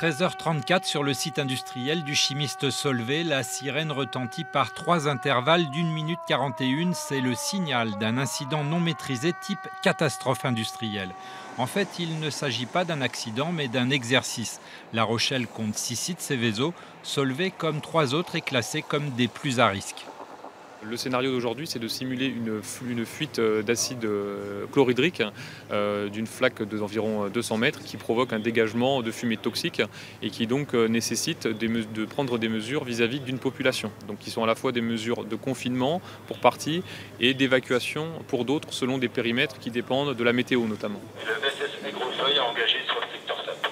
13h34 sur le site industriel du chimiste Solvay, la sirène retentit par 3 intervalles d'1 minute 41. C'est le signal d'un incident non maîtrisé type catastrophe industrielle. En fait, il ne s'agit pas d'un accident mais d'un exercice. La Rochelle compte 6 sites Seveso. Solvay, comme 3 autres, est classé comme des plus à risque. Le scénario d'aujourd'hui, c'est de simuler une fuite d'acide chlorhydrique d'une flaque d'environ 200 mètres qui provoque un dégagement de fumée toxique et qui donc nécessite de prendre des mesures vis-à-vis d'une population. Donc qui sont à la fois des mesures de confinement pour partie et d'évacuation pour d'autres selon des périmètres qui dépendent de la météo notamment. Le VSS Aigrefeuille a engagé sur le secteur SAP.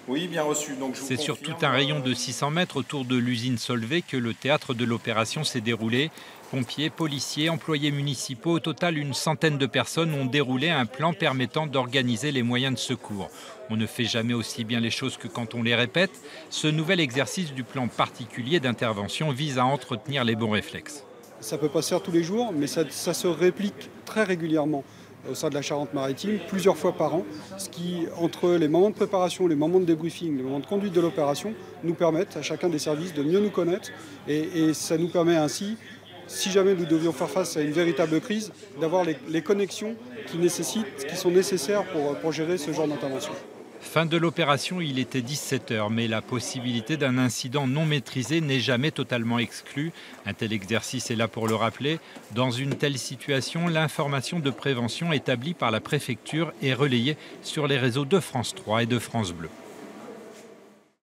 Oui, bien reçu. C'est sur tout un rayon de 600 mètres autour de l'usine Solvay que le théâtre de l'opération s'est déroulé. Pompiers, policiers, employés municipaux, au total une centaine de personnes ont déroulé un plan permettant d'organiser les moyens de secours. On ne fait jamais aussi bien les choses que quand on les répète. Ce nouvel exercice du plan particulier d'intervention vise à entretenir les bons réflexes. Ça ne peut pas se faire tous les jours, mais ça se réplique très régulièrement au sein de la Charente-Maritime, plusieurs fois par an, ce qui, entre les moments de préparation, les moments de débriefing, les moments de conduite de l'opération, nous permettent à chacun des services de mieux nous connaître et ça nous permet ainsi, si jamais nous devions faire face à une véritable crise, d'avoir les connexions qui sont nécessaires pour gérer ce genre d'intervention. Fin de l'opération, il était 17h, mais la possibilité d'un incident non maîtrisé n'est jamais totalement exclue. Un tel exercice est là pour le rappeler. Dans une telle situation, l'information de prévention établie par la préfecture est relayée sur les réseaux de France 3 et de France Bleu.